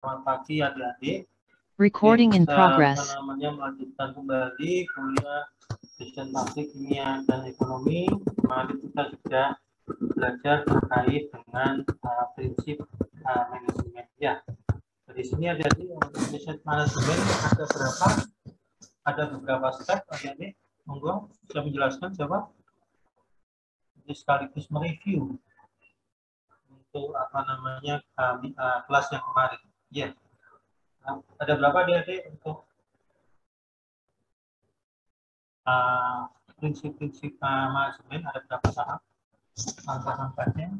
Selamat pagi adik-adik. Recording in Kita progress. melanjutkan kembali kuliah Dosen Publik Kimia dan Ekonomi. Kemarin kita sudah belajar terkait dengan prinsip manajemen. Ya, di sini adik-adik untuk prinsip manajemen ada berapa? Ada beberapa step adik-adik. Monggo bisa menjelaskan siapa? Jadi sekaligus mereview untuk kelas yang kemarin. Ya. Ada berapa adik-adik untuk prinsip-prinsip manajemen, ada berapa tahap angka-angkanya?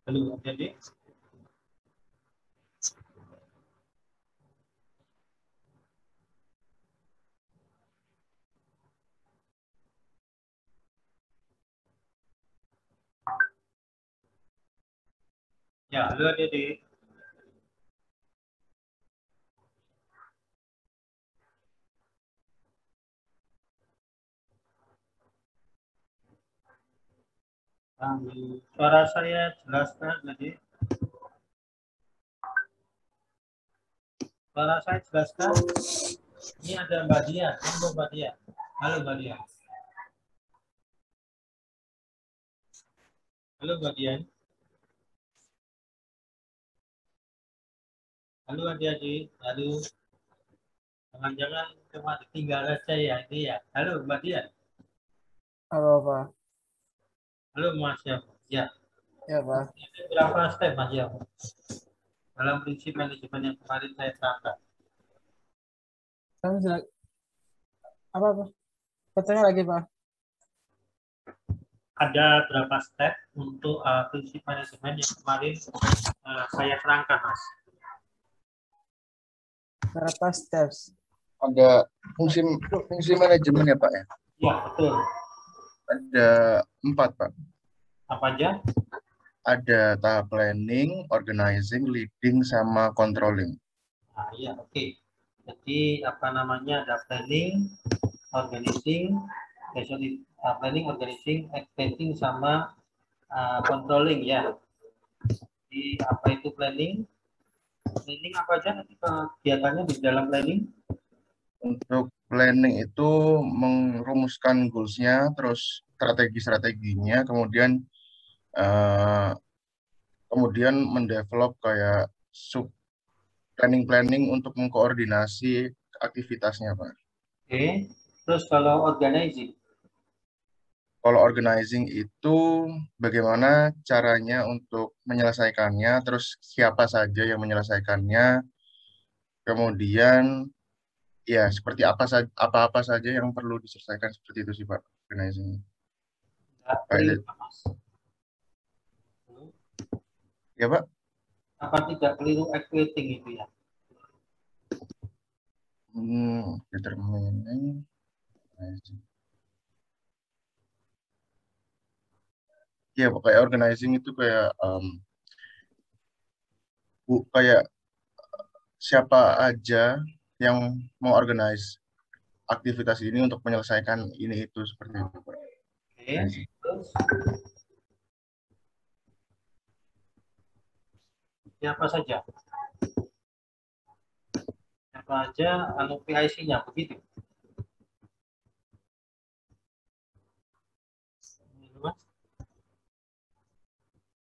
Halo adik-adik. Ya, halo adik-adik. Suara saya jelas kan, adik? Suara saya jelas kan? Ini ada Mbak Dia. Halo Mbak Dia. Halo Mbak Dia. Halo Mbak Dia. Halo adik-adik. Halo. Jangan-jangan cuma tinggal aja ya ini ya. Halo Mbak Dia. Halo, Pak. Halo Mas ya. Ya. Ya, Pak. Ini berapa step Mas ya? Dalam prinsip manajemen yang kemarin saya terangkan. Apa, Pak? Pertanyaan lagi, Pak. Ada berapa step untuk prinsip manajemen yang kemarin saya terangkan, Mas? Berapa steps? Ada fungsi manajemen ya Pak ya? Ya, betul. Ada 4 Pak. Apa aja? Ada tahap planning, organizing, leading, sama controlling. Nah, iya, oke. Jadi ada planning, organizing, planning, organizing, expecting, sama controlling ya. Jadi apa itu planning? Planning apa aja nanti kegiatannya di dalam planning? Untuk planning itu merumuskan goals-nya, terus strategi-strateginya, kemudian mendevelop kayak sub planning untuk mengkoordinasi aktivitasnya Pak. Oke. Terus kalau organizing? Kalau organizing itu bagaimana caranya untuk menyelesaikannya, terus siapa saja yang menyelesaikannya, kemudian ya seperti apa saja yang perlu diselesaikan, seperti itu sih Pak organizing. Ya Pak. Apa tidak keliru equating itu ya? Determining. Ya, kayak organizing itu kayak kayak siapa aja yang mau organize aktivitas ini untuk menyelesaikan ini itu, seperti itu Pak. Oke. Terus siapa saja? Siapa aja PIC-nya begitu?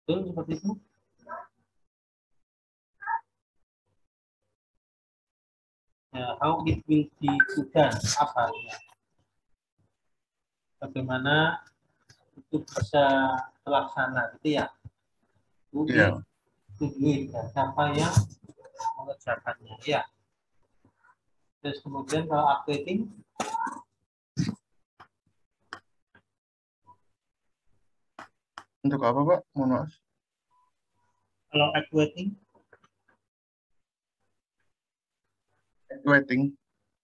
Betul seperti itu? Ya, how it will be done, apa ya? Bagaimana itu bisa terlaksana gitu ya? Iya. Ya, siapa yang mengerjakannya ya? Terus kemudian kalau updating, Untuk apa Pak? Mohon maaf. kalau equating,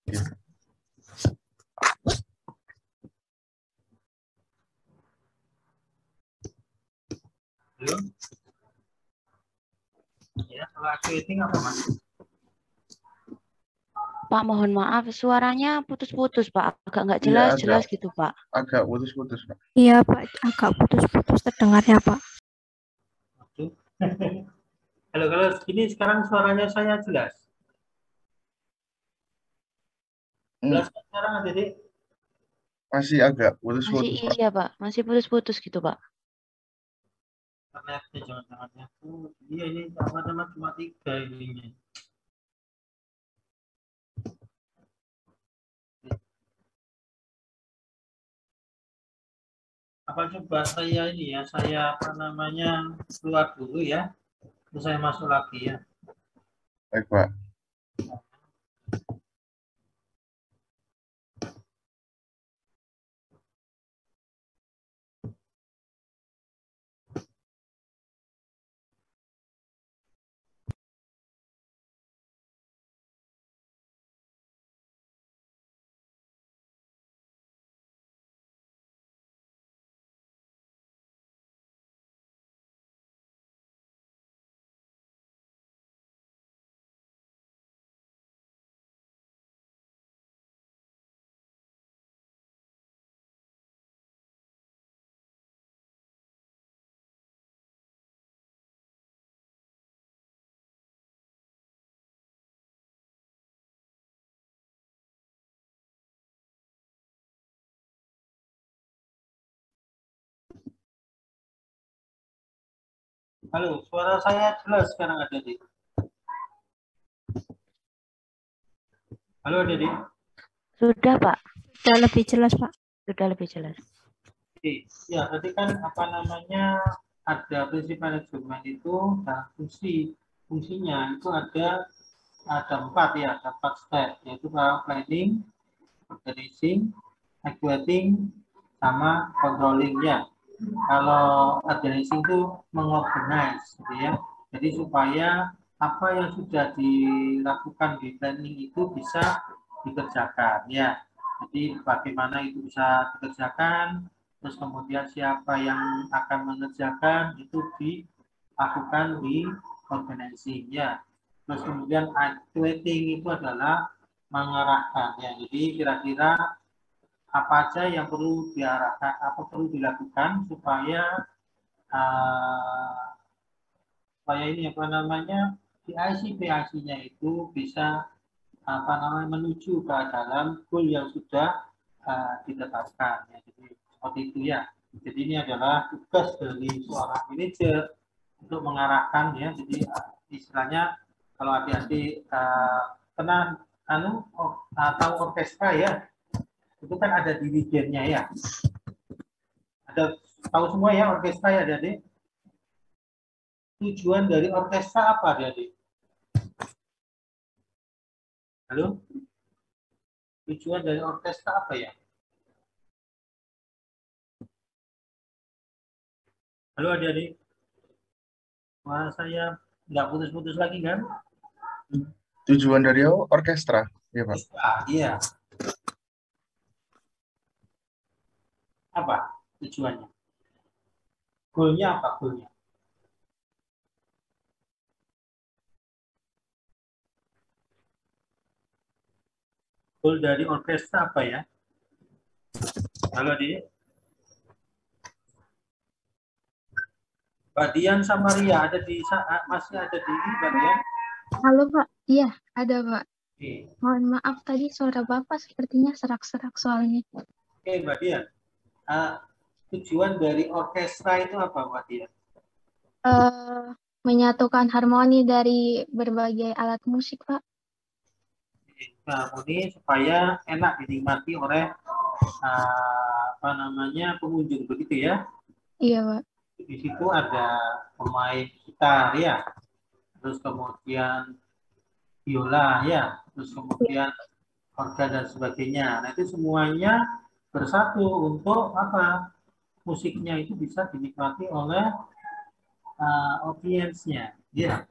Ya. belum? Ya, kalau equating apa Mas? Pak, mohon maaf, suaranya putus-putus, Pak. Agak nggak Iya, jelas gitu, Pak. agak putus-putus, Pak. Iya, Pak, agak putus-putus terdengarnya, Pak. Oke. Kalau ini sekarang suaranya saya jelas. Jelas kan sekarang Adik? Masih agak Masih putus-putus, Pak. iya, Pak. Masih putus-putus gitu, Pak. Internetnya jangan-jangan ya. Iya ini sama-sama cuma 3 ininya. Apa coba saya ini ya, saya apa namanya keluar dulu ya, terus saya masuk lagi ya. Baik, Pak. Halo, suara saya jelas sekarang Adik? Halo Adik? Sudah, Pak. Sudah lebih jelas, Pak. Sudah lebih jelas. Oke, ya tadi kan apa namanya ada prinsip manajemen itu dan fungsinya itu ada 4 ya, ada 4 step, yaitu planning, organizing, executing, sama controlling ya. Kalau organizing itu mengorganize, gitu ya. Jadi supaya apa yang sudah dilakukan di planning itu bisa dikerjakan ya. Jadi bagaimana itu bisa dikerjakan, terus kemudian siapa yang akan mengerjakan itu dilakukan di organizing ya. Terus kemudian actuating itu adalah mengarahkan ya. Jadi kira-kira apa aja yang perlu diarahkan, apa perlu dilakukan supaya ini apa namanya PIC-nya itu bisa apa namanya menuju ke dalam goal yang sudah ditetapkan ya. Jadi seperti itu ya. Jadi ini adalah tugas dari seorang manajer untuk mengarahkan ya. Jadi istilahnya kalau adik-adik pernah tahu orkestra ya, itu kan ada dirijennya ya. Ada tahu semua ya orkestra ya adik-adik? Tujuan dari orkestra apa adik-adik? Halo? Tujuan dari orkestra apa ya? Halo adik-adik? Wah, saya nggak putus-putus lagi kan? Tujuan dari orkestra, ya Pak. Iya. Apa tujuannya? Goalnya apa goalnya? Goal dari orkestra apa ya? Halo adik? Mbak Dian sama Ria ada masih ada di Mbak Dian? Halo, Pak. Iya, ada, Pak. Oke. Mohon maaf tadi suara Bapak sepertinya serak-serak soalnya. Oke, Mbak Dian. Tujuan dari orkestra itu apa, Mbak Dian? Menyatukan harmoni dari berbagai alat musik, Pak. Harmoni supaya enak dinikmati oleh apa namanya pengunjung begitu ya? Iya, Pak. Di situ ada pemain gitar ya, terus kemudian biola ya, terus kemudian organ dan sebagainya. Nah itu semuanya bersatu untuk apa? Musiknya itu bisa dinikmati oleh audiensnya, ya.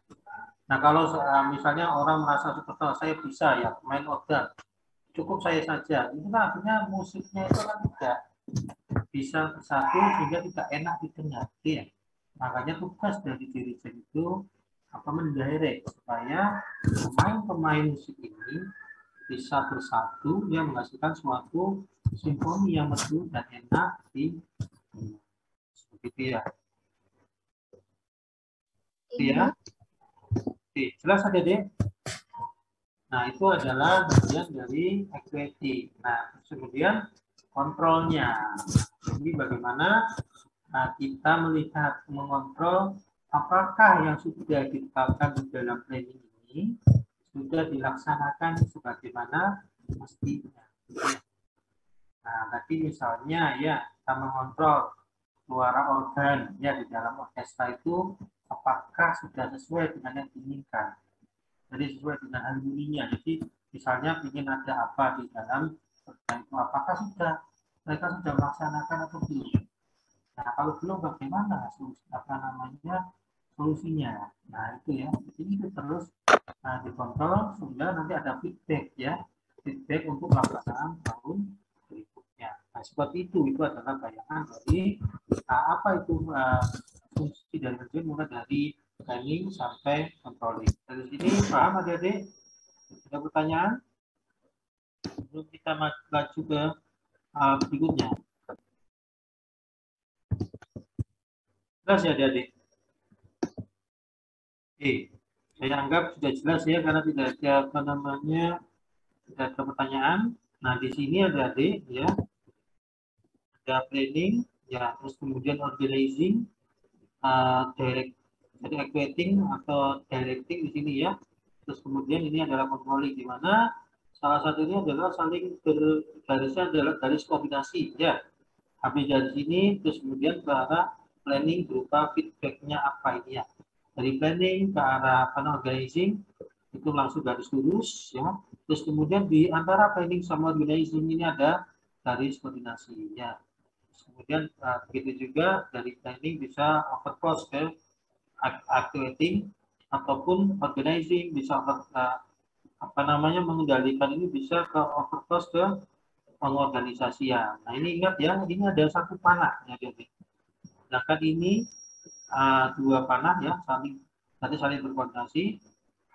Nah kalau misalnya orang merasa seperti saya bisa ya main organ, cukup saya saja, itu kan artinya musiknya itu kan tidak bisa bersatu sehingga tidak enak didengar, ya. Makanya tugas dari dirijen itu apa mendirect supaya pemain-pemain musik ini bisa bersatu yang menghasilkan suatu simfoni yang merdu dan enak di begitu ya. Ya. Oke, jelas ada deh. Nah, itu adalah bagian dari equity. Nah, kemudian kontrolnya. Jadi bagaimana kita melihat, mengontrol apakah yang sudah ditetapkan di dalam planning ini sudah dilaksanakan sebagaimana mestinya. Nah, tadi misalnya ya kita mengontrol suara organ ya di dalam orkestra itu apakah sudah sesuai dengan yang diinginkan. Jadi sesuai dengan harmoninya. Jadi misalnya ingin ada apa di dalam organ itu, apakah mereka sudah melaksanakan atau belum. Nah, kalau belum bagaimana solusinya. Nah, itu ya. Jadi itu terus dikontrol sehingga nanti ada feedback ya. Feedback untuk pelaksanaan tahun berikutnya. Nah, seperti itu adalah bayangan dari apa itu fungsi dari manajemen mulai dari planning sampai controlling. Dari sini paham adik-adik? Ada pertanyaan? Sebelum kita maju ke berikutnya. Jelas ya adik-adik? Oke, saya anggap sudah jelas ya karena tidak ada tidak ada pertanyaan. Nah, di sini ada adik ya. Ada planning ya, terus kemudian organizing, jadi equating atau directing di sini ya. Terus kemudian ini adalah controlling di mana salah satunya adalah saling bergarisnya adalah garis koordinasi ya. Habis dari sini terus kemudian ke arah planning berupa feedbacknya apa ini ya. Dari planning ke arah organizing itu langsung garis lurus ya. Terus kemudian di antara planning sama organizing ini ada garis koordinasi ya. Kemudian begitu juga dari planning bisa overcross ke activating ataupun organizing bisa mengendalikan ini bisa ke overcross ke pengorganisasian. Nah, ini ingat ya, ini ada satu panah ya, jadi. Sedangkan ini dua panah ya, saling berkoordinasi.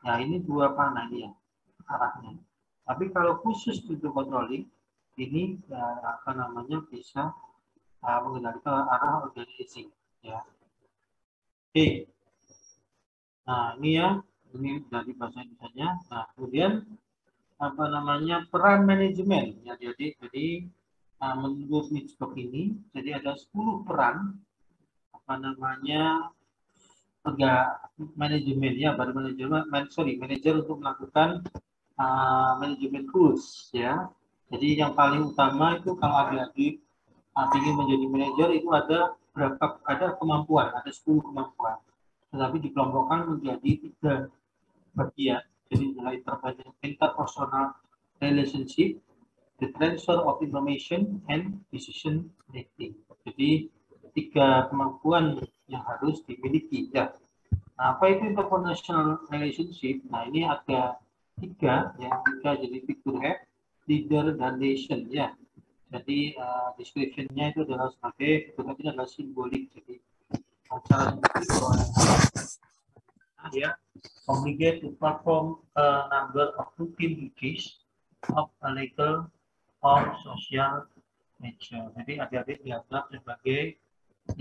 Ya, ini dua panah ini ya arahnya. Tapi kalau khusus untuk controlling ini bisa mengendalikan arah organizing ya. Oke. Nah, ini ya, ini dari bahasa Indonesianya. Nah, kemudian peran manajemen ya, jadi menurut Mitchcock ini jadi ada 10 peran manajemen ya, baru manajer untuk melakukan manajemen tools ya. Jadi yang paling utama itu kalau adik-adik ingin menjadi manajer itu ada kemampuan, ada 10 kemampuan. Tetapi dikelompokkan menjadi 3 bagian. Jadi mulai interpersonal relationship, the transfer of information, and decision making. Jadi 3 kemampuan yang harus dimiliki ya. Nah, apa itu interpersonal relationship? Nah, ini ada 3 ya, 3 jadi figurehead, leader, dan nation ya. Jadi description-nya itu adalah sebagai figurehead ini adalah simbolik. Jadi cara ya, obligate to perform a number of routine duties of a legal or social nature. Jadi adik-adik dianggap sebagai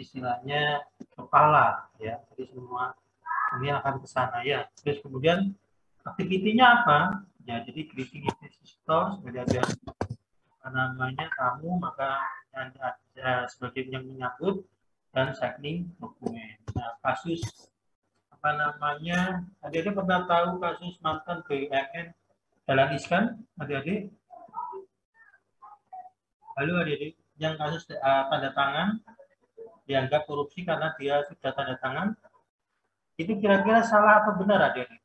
istilahnya kepala ya. Jadi semua ini akan ke sana ya. Terus kemudian aktivitinya apa? Ya, jadi greeting visitor sebagai tamu, maka ada sebagai yang menyambut dan signing dokumen. Nah, kasus adik-adik pernah tahu kasus mantan BUMN Dahlan Iskan, adik-adik? Halo adik-adik, yang kasus tanda tangan dianggap korupsi karena dia sudah tanda tangan, itu kira-kira salah atau benar adik-adik?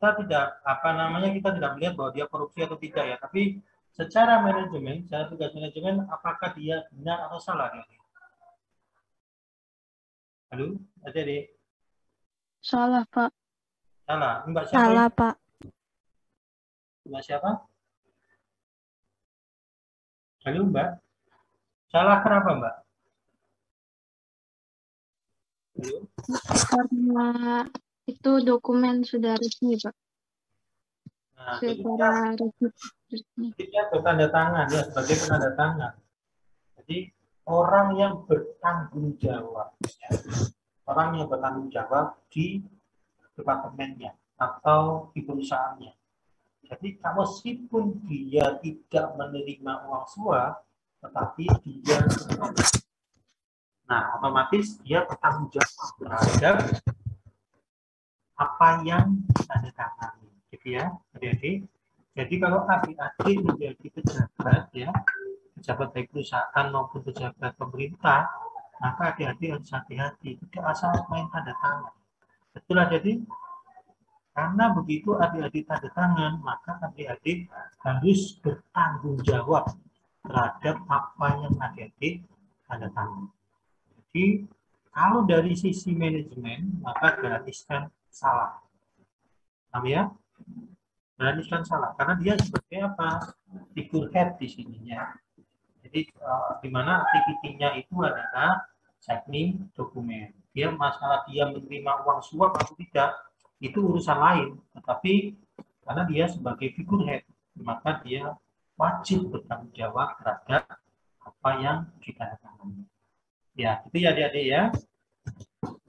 Kita tidak melihat bahwa dia korupsi atau tidak ya, tapi secara manajemen, secara tugas manajemen, apakah dia benar atau salah adik-adik? Halo, adik-adik? Salah, Pak. Salah. Mbak siapa? Salah, Pak. Mbak siapa? Halo, Mbak. Salah kenapa, Mbak? Halo? Karena Itu dokumen sudah resmi, Pak. Nah, Secara resmi. dia bertanda tangan ya sebagai penanda tangan. Jadi orang yang bertanggung jawab, ya. Orang yang bertanggung jawab di departemennya atau di perusahaannya. Jadi meskipun dia tidak menerima uang suap, tetapi dia otomatis dia bertanggung jawab terhadap apa yang ditandatangani, gitu ya, adik-adik. Jadi kalau adik-adik menjadi pejabat ya, pejabat baik perusahaan maupun pejabat pemerintah, maka adik-adik harus hati-hati, tidak asal main tanda tangan. Betul adik-adik? Karena begitu adik-adik tanda tangan, maka adik-adik harus bertanggung jawab terhadap apa yang adik-adik tanda tangan. Jadi kalau dari sisi manajemen, maka gratiskan salah. Paham ya? Gratiskan salah, karena dia sebagai apa? Figurehead di sininya. Jadi di mana aktivitinya itu adalah signing dokumen. Dia masalah dia menerima uang suap atau tidak, itu urusan lain. Tetapi karena dia sebagai figurehead, maka dia wajib bertanggung jawab terhadap apa yang ditandatangani. Ya, itu ya adik-adik ya.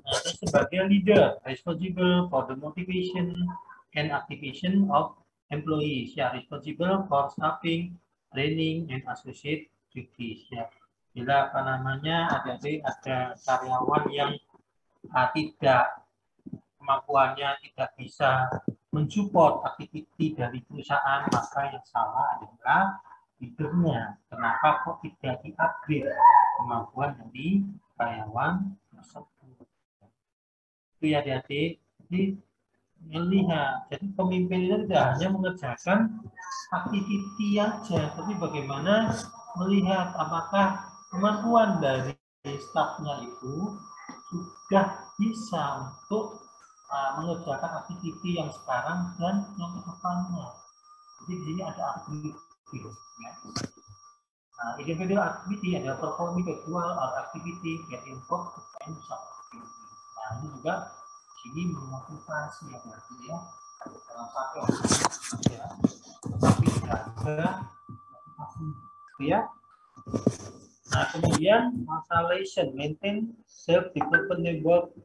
Nah, sebagai leader, responsible for the motivation and activation of employees, ya, responsible for staffing, training, and associate duties, ya. Bila apa namanya adik-adik ada karyawan yang tidak kemampuannya tidak bisa mensupport aktiviti dari perusahaan, maka yang salah adalah leadernya. Kenapa kok tidak di-upgrade kemampuan dari karyawan tersebut? Itu ya adik-adik. Jadi melihat, jadi pemimpin itu tidak hanya mengerjakan aktiviti aja, tapi bagaimana melihat apakah kemampuan dari stafnya itu sudah bisa untuk mengerjakan aktiviti yang sekarang dan yang ke depannya. Jadi di sini ada aktiviti. Ya. Nah, individual activity ada performing virtual or activity get involved and activity. Nah, ini juga sini memotivasi ya berarti ya. Dalam satu ya. Tapi tidak ada motivasi. Ya. Nah, kemudian masalation maintain self-development network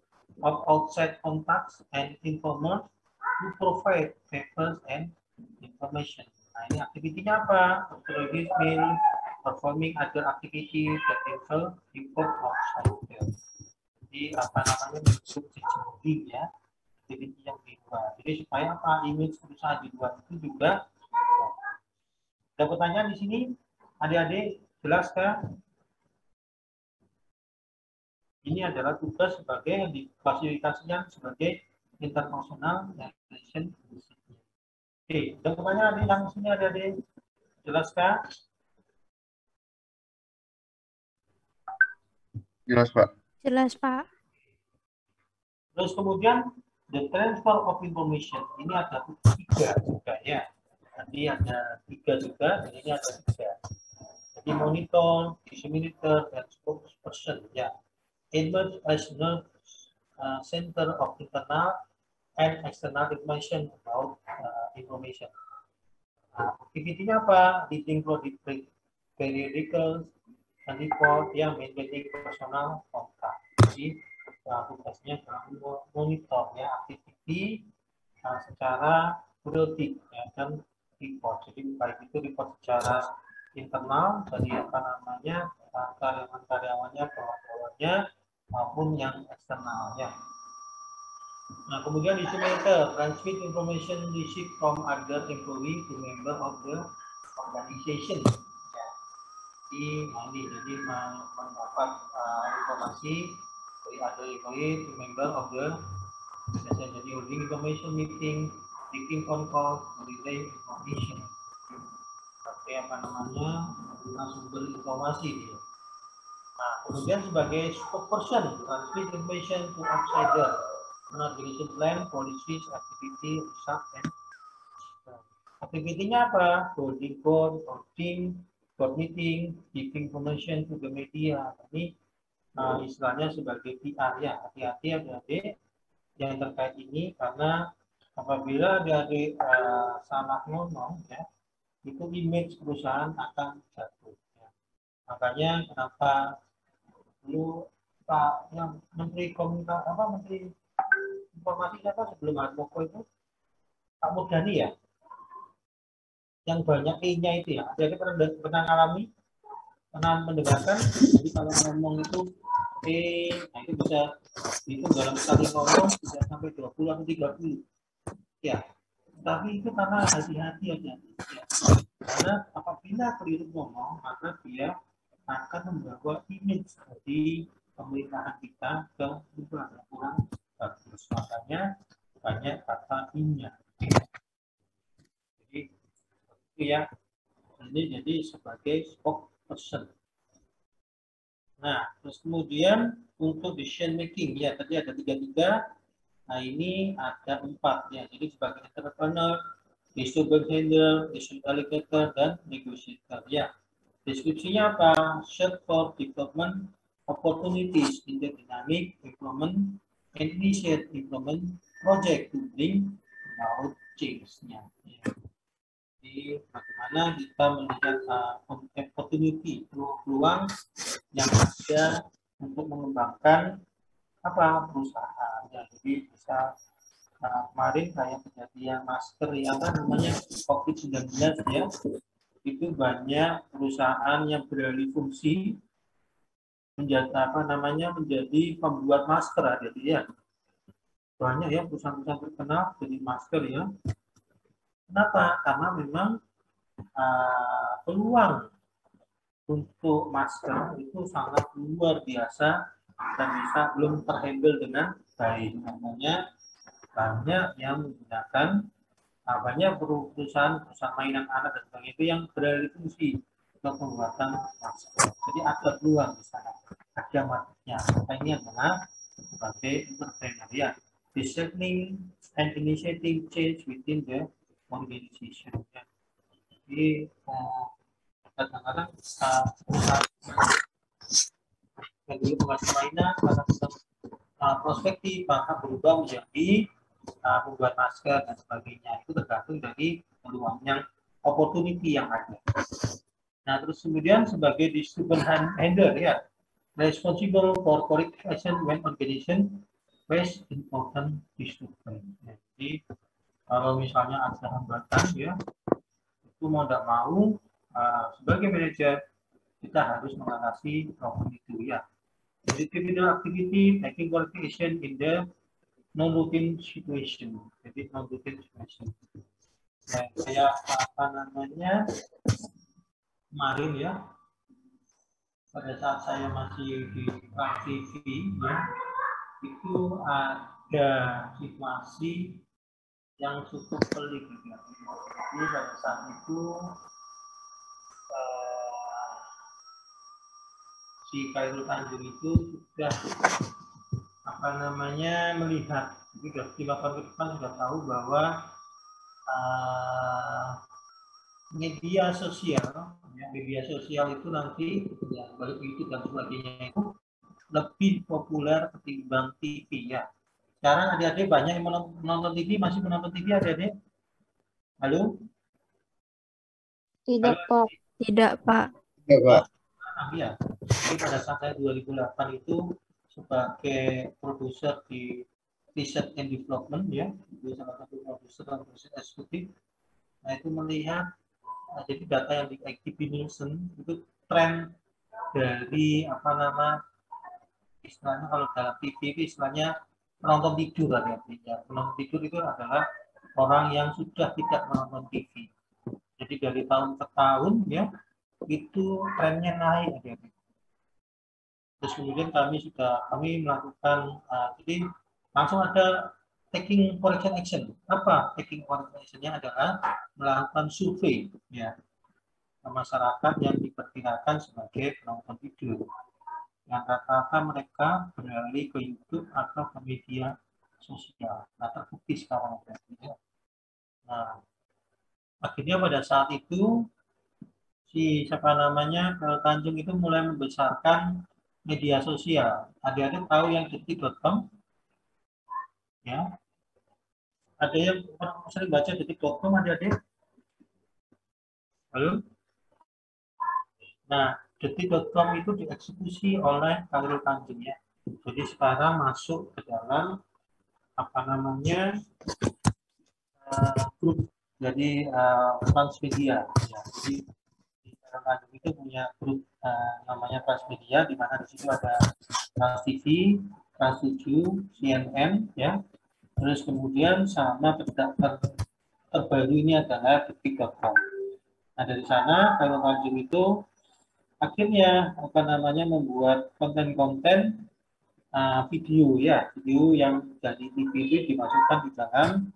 of outside contacts and informers to provide papers and information. Nah, ini aktivitinya apa? Performing other activities that involve report outside. Jadi apa namanya bentuk jejaring ya, aktiviti yang di luar. Jadi supaya apa image perusahaan di luar itu juga. Ada pertanyaan di sini, adik-adik jelas kah? Ini adalah tugas sebagai yang diklasifikasikan sebagai international relation. Oke, ada pertanyaan yang di sini adik-adik jelas kah? Jelas, Pak. Jelas, Pak. Terus kemudian the transfer of information ini ada 3 juga ya. Nanti ada 3 juga, dan ini ada 3. Jadi monitor, disseminator, dan spokesperson ya. Emerge as nerve center of internal and external information about information. Aktivitinya apa? Leading periodicals and report yang maintaining personal contact. Jadi tugasnya monitor ya aktiviti secara periodik ya, dan report. Jadi baik itu report secara internal dari apa namanya karyawan-karyawannya, pegawainya maupun yang eksternal ya. Nah, kemudian disseminator transmit information received from other employee to member of the organization. Jadi mendapat informasi dari other employee to member of the organization. Jadi holding information meeting, taking phone call, relay information. Seperti apa namanya sumber informasi dia. Nah, kemudian sebagai spokesperson transmit information to outsider. Organization plan, policies, activity, result, and aktivitinya apa? Holding board, board meeting, giving information to the media. Ini istilahnya sebagai PR ya. Hati-hati adik-adik. yang terkait ini karena apabila adik-adik salah ngomong ya, itu image perusahaan akan jatuh. Ya. Makanya kenapa dulu Pak yang Menteri Komunikasi Menteri Informasi siapa sebelum Harmoko itu Pak Murdani ya, yang banyak I-nya itu ya. Jadi pernah alami, pernah mendengarkan. Jadi kalau ngomong itu nah itu bisa itu dalam sekali ngomong bisa sampai 20 atau 30 ya. Tapi itu karena hati-hati aja ya. Karena apabila keliru ngomong maka dia akan membawa image dari pemerintahan kita ke kurang bagus. Makanya banyak kata I-nya. Jadi itu ya, ini jadi sebagai spokesperson. Nah, terus kemudian untuk decision making ya tadi ada 33. Nah ini ada 4 ya. Jadi sebagai entrepreneur, distribution handler, distribution allocator, dan negotiator ya. Deskripsinya apa? Search for development opportunities in the dynamic development and initiate development project to bring about change-nya. Ya. Jadi bagaimana kita melihat opportunity, peluang yang ada untuk mengembangkan apa perusahaan. Ya, jadi bisa kemarin kayak kejadian masker ya apa namanya COVID-19 ya, itu banyak perusahaan yang beralih fungsi menjadi menjadi pembuat masker ada ya. Banyak ya perusahaan-perusahaan terkenal jadi masker ya. Kenapa? Karena memang peluang untuk masker itu sangat luar biasa dan bisa belum terhandle dengan baik. Namanya banyak yang menggunakan banyak perusahaan mainan anak dan sebagainya itu yang beralih fungsi untuk pembuatan masker. Jadi ada peluang di sana, ada marketnya. Ini adalah sebagai entrepreneur ya, discerning and initiating change within the organization. Jadi kadang-kadang perusahaan yang dulu mengasih mainan karena prospektif maka berubah menjadi membuat masker dan sebagainya. Itu tergantung dari peluang yang opportunity yang ada. Nah terus kemudian sebagai distribution handler ya, responsible for corrective action when organization face important disturbance. Jadi kalau misalnya ada hambatan ya, itu mau tidak mau sebagai manajer kita harus mengatasi problem itu ya. Jadi criminal activity taking corrective action in the non-routine situation. Jadi non-routine situation. Nah, kayak apa namanya kemarin ya, pada saat saya masih di TV ya, itu ada situasi yang cukup pelik ya. Jadi pada saat itu si Khairul Tanjung itu sudah melihat, jadi 5 tahun ke depan sudah tahu bahwa media sosial itu nanti ya, balik YouTube dan sebagainya itu lebih populer ketimbang TV ya. Sekarang adik-adik banyak yang menonton TV, masih menonton TV adik-adik? Halo? Tidak, Pak. Tidak, Pak. Ya, Pak. Iya. Jadi pada saat saya 2008 itu sebagai produser di Research and Development ya, itu salah satu produser dan produser eksekutif. Nah itu melihat jadi data yang di ITB Nielsen itu tren dari istilahnya kalau dalam TV itu istilahnya penonton tidur ya. Penonton tidur itu adalah orang yang sudah tidak menonton TV. Jadi dari tahun ke tahun ya itu trennya naik ya. Terus kemudian kami melakukan jadi langsung ada taking correction action. Apa taking correction action-nya adalah melakukan survei ya masyarakat yang diperkirakan sebagai penonton tidur. Yang rata-rata mereka beralih ke YouTube atau ke media sosial. Nah terbukti sekarang ya. Nah akhirnya pada saat itu Tanjung itu mulai membesarkan media sosial. Adik-adik tahu yang detik.com? Ya, ada yang sering baca detik.com adik-adik? Halo? Nah, detik.com itu dieksekusi oleh Khairul Tanjung ya. Jadi sekarang masuk ke dalam apa namanya grup, jadi Transmedia. Ya. Jadi di Khairul Tanjung itu punya grup namanya Transmedia, di mana di situ ada Trans TV, Trans 7, CNN, ya. Terus kemudian sama terbaru ini adalah detik.com. Nah dari sana Khairul Tanjung itu akhirnya apa namanya membuat konten-konten video ya, video yang dari TV itu dimasukkan di dalam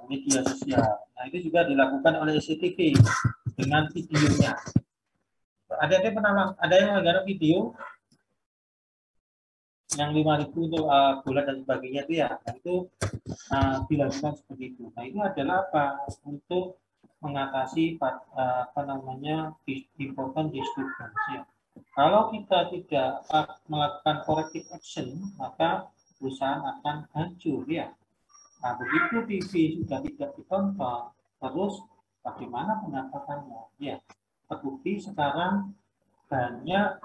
media sosial. Nah itu juga dilakukan oleh SCTV dengan videonya. Ada yang menggarap video yang 5.000 untuk bulan dan sebagainya itu ya, nah, itu dilakukan seperti itu. Nah itu adalah apa? Untuk mengatasi apa namanya important disturbance ya. Kalau kita tidak melakukan corrective action, maka perusahaan akan hancur ya. Nah, begitu TV sudah tidak ditonton, terus bagaimana pendapatannya? Ya, terbukti sekarang banyak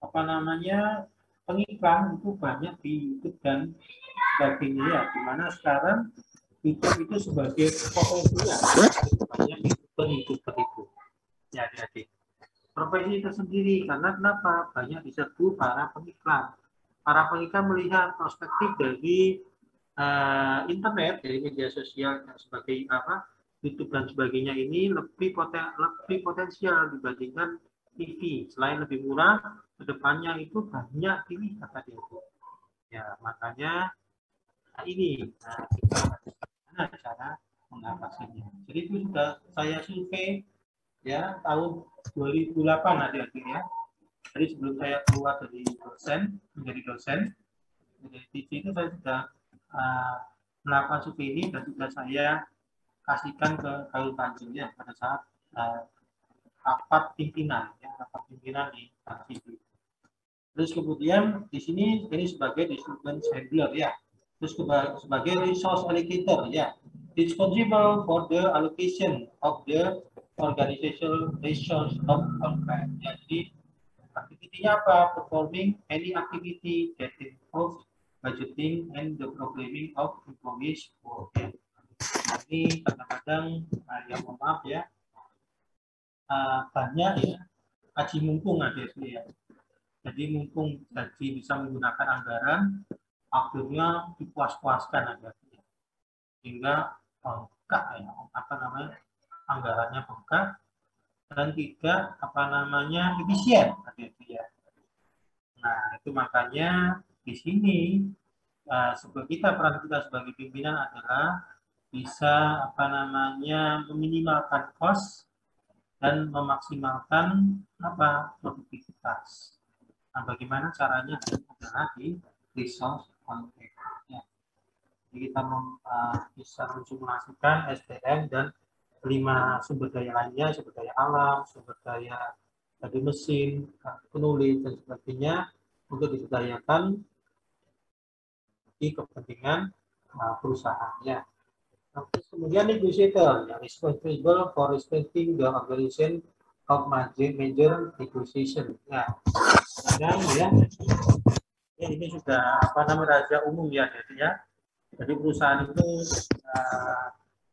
apa namanya pengiklan itu banyak di YouTube dan sebagainya ya. Dimana sekarang YouTube itu sebagai profesinya banyak youtuber itu. Ya, adik-adik. Profesi itu sendiri karena kenapa banyak diserbu para pengiklan. Para pengiklan melihat perspektif dari internet, dari media sosial dan sebagai YouTube dan sebagainya ini lebih potensial dibandingkan TV. Selain lebih murah, kedepannya itu banyak TV kata dia. Ya makanya ini kita cara mengatasinya. Jadi itu sudah saya survei ya tahun 2008 adik-adik ya. Jadi sebelum saya keluar dari menjadi dosen menjadi TV itu saya sudah melakukan survei ini dan sudah saya kasihkan ke Khairul Tanjung ya pada saat rapat pimpinan di TV. Terus kemudian di sini ini sebagai disturbance handler ya. Terus sebagai resource allocator ya. Responsible for the allocation of the organizational resource of outlet. Ya, jadi aktivitinya apa? Performing any activity that involves budgeting and the programming of employees work. Ya. Nah, ini kadang-kadang ya mohon maaf ya banyak ya aji mumpung ada ya. Jadi mumpung jadi bisa menggunakan anggaran, akhirnya dipuas-puaskan aja, sehingga bengkak ya, apa namanya anggarannya bengkak dan tidak apa namanya efisien, ya. Nah itu makanya di sini peran kita sebagai pimpinan adalah bisa apa namanya meminimalkan cost dan memaksimalkan produktivitas. Nah, bagaimana caranya adalah di resource allocation. Ya. Jadi kita bisa mensimulasikan SDM dan 5 sumber daya lainnya, sumber daya alam, sumber daya dari mesin, penulis dan sebagainya untuk diberdayakan di kepentingan perusahaan. Ya. Kemudian negotiator, yang responsible for respecting the organization of major negotiation. Nah, dan ya ini sudah apa namanya rahasia umum ya, jadi ya. Jadi perusahaan itu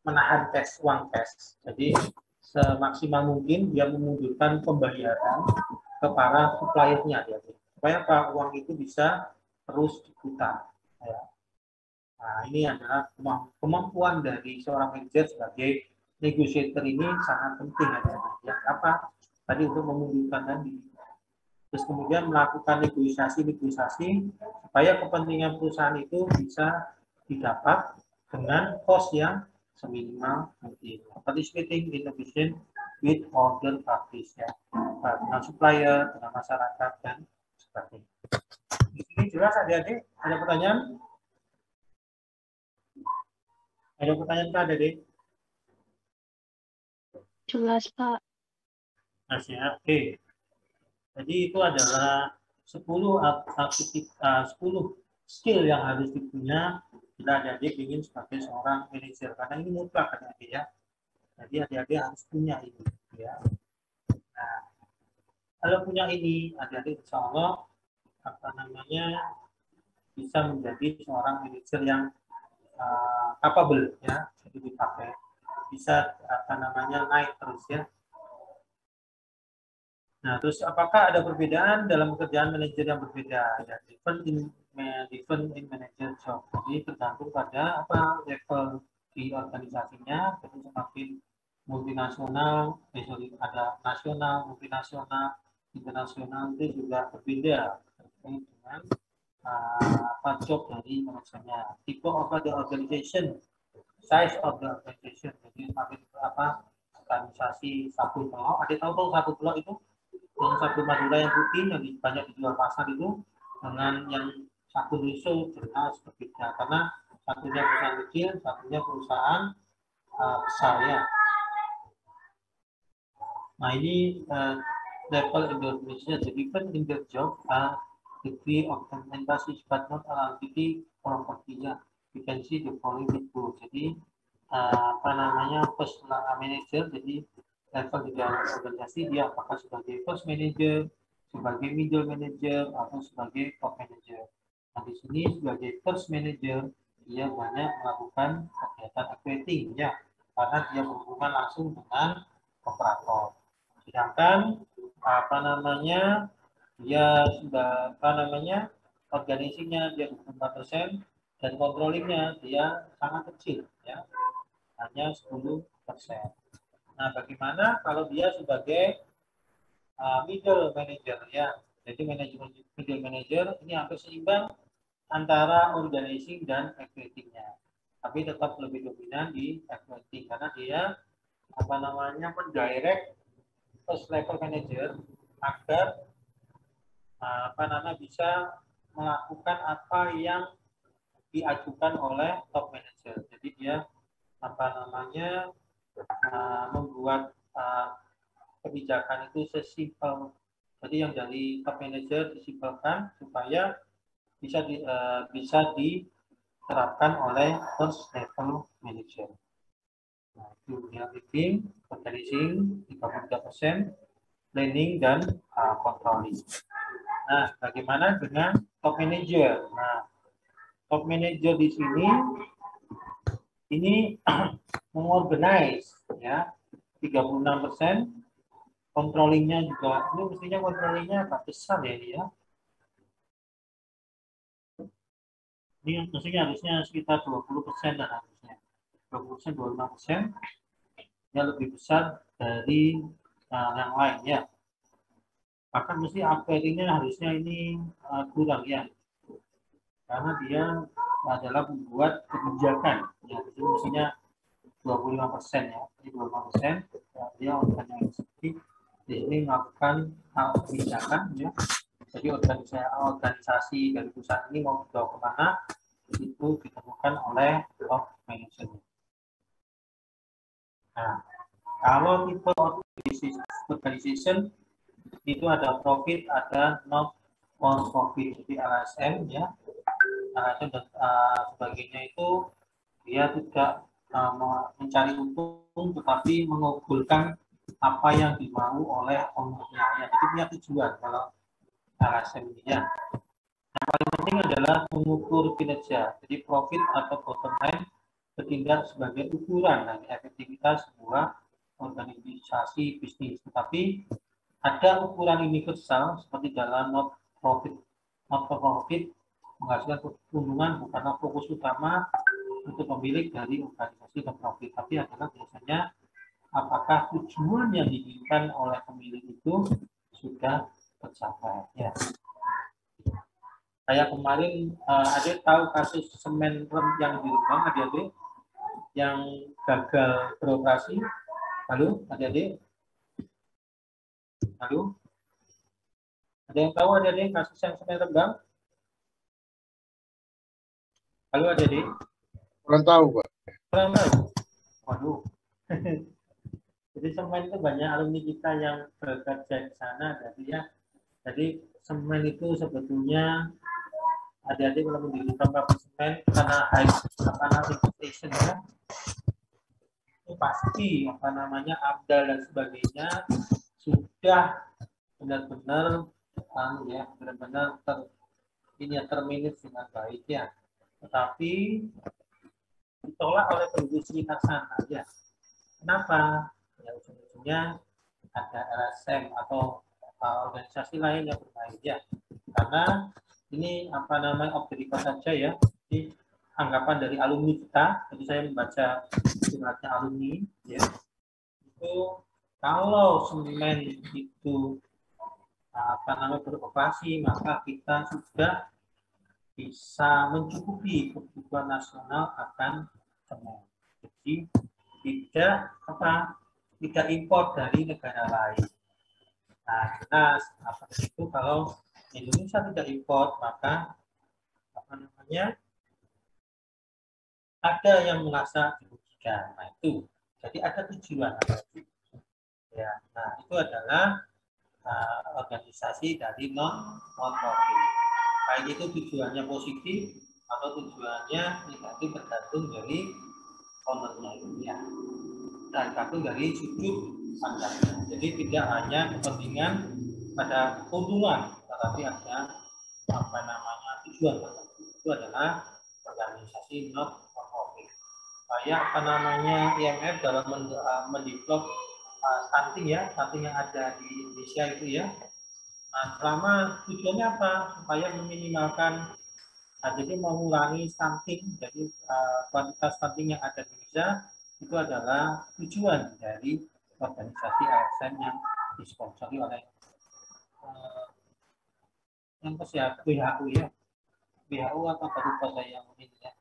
menahan uang cash. Jadi semaksimal mungkin dia memundurkan pembayaran ke para suppliernya ya. Supaya apa uang itu bisa terus diputar. Ya. Nah, ini adalah kemampuan dari seorang manajer sebagai negotiator ini sangat penting ya. Apa? Tadi untuk memundurkan tadi. Terus kemudian melakukan negosiasi supaya kepentingan perusahaan itu bisa didapat dengan cost yang seminimal mungkin. Participating in negotiation with other parties ya, dengan supplier, dengan masyarakat dan sebagainya. Di sini jelas adik-adik, ada pertanyaan? Ada pertanyaan Kak adik-adik? Jelas, Pak. Oke. Jadi itu adalah 10 skill yang harus dipunya bila adik-adik ingin sebagai seorang manajer, karena ini mutlak adik-adik ya. Jadi adik-adik harus punya ini ya. Nah, kalau punya ini adik-adik insya Allah bisa menjadi seorang manajer yang capable ya, jadi dipakai bisa naik terus ya. Nah, terus apakah ada perbedaan dalam pekerjaan manajer yang berbeda? Ya, different in manager job. Jadi tergantung pada apa level di organisasinya. Jadi semakin multinasional, ada nasional, multinasional, internasional itu juga berbeda terkait dengan apa job dari manajernya. Tipe of the organization, size of the organization. Jadi semakin apa organisasi sabun blok. Ada tahu sabun blok itu? Yang sabun Madura yang putih yang banyak dijual pasar itu dengan yang sabun Riso jelas berbeda karena satunya perusahaan kecil, satunya perusahaan besar ya. Nah ini level Indonesia jadi different in the job degree of emphasis but not ability propertinya. You can see the following itu. Jadi first manager jadi level di dalam organisasi dia apakah sebagai first manager, sebagai middle manager atau sebagai top manager. Nah di sini sebagai first manager dia banyak melakukan kegiatan accounting ya, karena dia berhubungan langsung dengan operator. Sedangkan dia sudah organisasinya dia 24% dan controllingnya dia sangat kecil ya, hanya 10%. Nah, bagaimana kalau dia sebagai middle manager ya? Jadi middle manager ini hampir seimbang antara organizing dan accounting-nya. Tapi tetap lebih dominan di accounting karena dia mendirect first level manager agar bisa melakukan apa yang diajukan oleh top manager. Jadi dia membuat kebijakan itu sesimpel. Jadi yang dari top manager disimpelkan supaya bisa diterapkan oleh first level manager. Nah, itu dia meeting, organizing 33%, planning dan controlling. Nah, bagaimana dengan top manager? Nah, top manager di sini ini mengorganize ya 36%, controllingnya juga ini mestinya controllingnya agak besar ya ini ya. Ini mestinya harusnya sekitar 20% dan harusnya 20% 25% ya lebih besar dari yang lain ya. Bahkan mesti accounting-nya harusnya ini kurang ya. Karena dia adalah membuat kebijakan ya, itu mestinya 25% ya, ini 25% ya, dia organisasi di sini melakukan hal kebijakan ya. Jadi organisasi dari perusahaan ini mau dibawa kemana itu ditemukan oleh top management. Nah, kalau tipe organization itu ada profit, ada not for profit, jadi LSM ya. LSM dan sebagainya itu dia tidak mencari untung tetapi mengabulkan apa yang dimau oleh ownernya ya. Jadi punya tujuan kalau LSM ini ya. Yang paling penting adalah mengukur kinerja. Jadi profit atau bottom line bertindak sebagai ukuran dari efektivitas sebuah organisasi bisnis. Tetapi ada ukuran universal seperti dalam not for profit menghasilkan keuntungan bukanlah fokus utama untuk pemilik dari organisasi non profit, tapi adalah biasanya apakah tujuan yang diinginkan oleh pemilik itu sudah tercapai. Ya. Kayak kemarin adik tahu kasus semen rem yang di Rembang, adik-adik yang gagal beroperasi. Halo, adik-adik? Halo? Ada yang tahu adik-adik kasus yang semen Rembang? Halo adik-adik? Kurang tahu, Pak. Kurang tahu? Waduh. Jadi semen itu banyak alumni kita yang bekerja di sana, jadi ya Jadi semen itu sebetulnya adik-adik kalau mendirikan pabrik semen karena reputation ya, itu pasti AMDAL dan sebagainya sudah benar-benar benar-benar termanage dengan baik ya. Tetapi ditolak oleh penduduk sekitar sana ya. Kenapa? Ya ujung-ujungnya ada LSM atau organisasi lain yang bermain ya. Karena ini off the record saja ya. Jadi anggapan dari alumni kita, jadi saya membaca suratnya alumni ya. Itu kalau semen itu beroperasi, maka kita sudah bisa mencukupi kebutuhan nasional akan semen. Jadi tidak impor dari negara lain. Nah, jelas itu kalau Indonesia tidak impor, maka ada yang merasa dirugikan. Nah, itu. Jadi ada tujuan. Ya, nah itu adalah organisasi dari non-profit. Baik itu tujuannya positif atau tujuannya negatif tergantung dari ownernya ya. Tergantung dari sudut pandangnya. Jadi tidak hanya kepentingan pada keuntungan, tetapi ada tujuan. Itu adalah organisasi non-profit. Kayak IMF dalam mendevelop stunting ya, stunting yang ada di Indonesia itu ya. Nah, selama tujuannya apa? Supaya meminimalkan, jadi mengurangi stunting, jadi kuantitas stunting yang ada di Indonesia itu adalah tujuan dari organisasi LSM yang disponsori oleh yang kesehatan WHO ya, WHO atau berupa saya yang ini ya.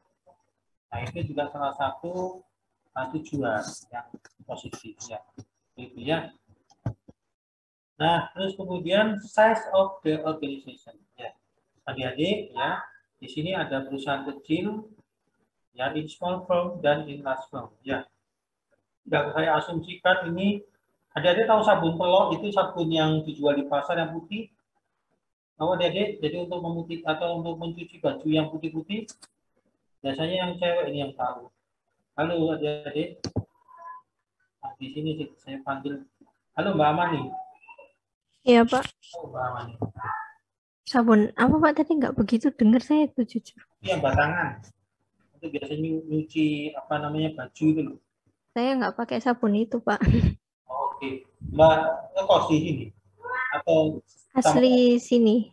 Nah itu juga salah satu tujuan yang positif ya, gitu ya. Nah terus kemudian size of the organization ya, adik-adik ya, di sini ada perusahaan kecil ya, in small firm dan in large firm ya. Yang saya asumsikan ini, adik-adik tahu sabun pelok itu sabun yang dijual di pasar yang putih? Tahu adik-adik? Jadi untuk memutih atau untuk mencuci baju yang putih-putih, biasanya yang cewek ini yang tahu. Halo adik-adik. Nah, di sini saya panggil. Halo Mbak Amani. Iya Pak. Oh, Mbak Amani. Sabun apa Pak tadi nggak begitu dengar saya itu jujur. Yang batangan. Itu biasanya nyuci baju itu loh. Saya nggak pakai sabun itu Pak. Oke. Mbak ngekos di sini atau Asli sini.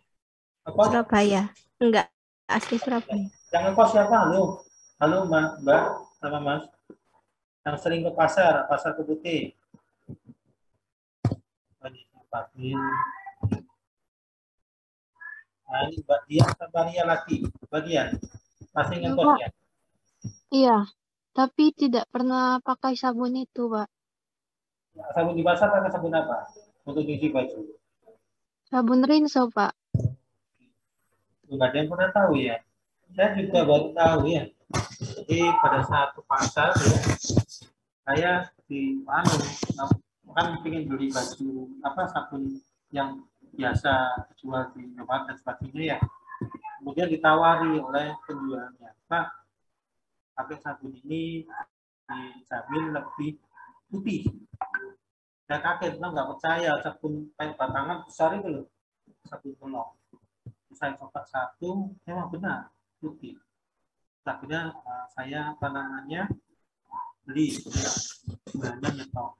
apa? Surabaya. Enggak, asli Surabaya. Yang ngekos siapa? Halo Mbak sama Mas. Yang sering ke pasar Keputih. Nah ini Mbak Dian sama Ria lagi. Bagian masih ngekos ya? Iya, tapi tidak pernah pakai sabun itu Pak. Sabun di pasar pakai sabun apa? Untuk cuci baju? Sabun rinso Pak. Nggak ada yang pernah tahu ya. Saya juga baru tahu ya. Jadi pada saat ke pasar ya, saya kan ingin beli baju sabun yang biasa dijual di Indomaret dan sebagainya ya. Kemudian ditawari oleh penjualnya, Pak, pakai sabun ini dijamin lebih putih. Saya kaget, nggak percaya sabun kayak batangan besar itu loh, sabun pelok. Saya coba satu, memang benar putih. Akhirnya saya beli bulannya nyetok.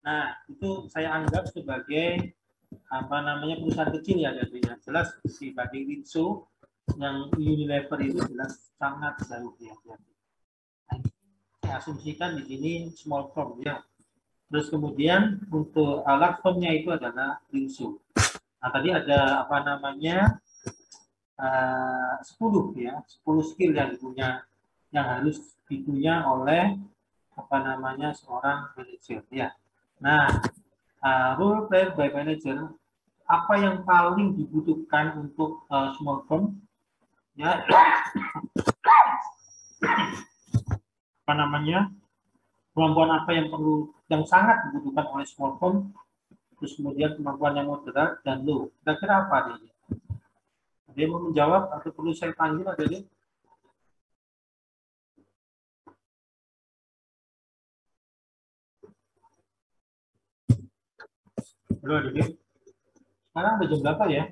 Nah itu saya anggap sebagai perusahaan kecil ya, jadi yang jelas dibanding Winso yang Unilever itu jelas sangat jauh ya. Nah, saya asumsikan di sini small firm ya. Terus kemudian untuk large firmnya itu adalah Winso. Nah tadi ada 10 skill yang harus dipunya oleh seorang manajer ya. Nah, role play by manager, apa yang paling dibutuhkan untuk small firm ya, kemampuan apa yang sangat dibutuhkan oleh small firm terus kemudian kemampuan yang moderat dan low. Kira-kira apa dia? Ada yang mau menjawab atau perlu saya panggil ada dia? Halo adik. Sekarang udah jam berapa ya?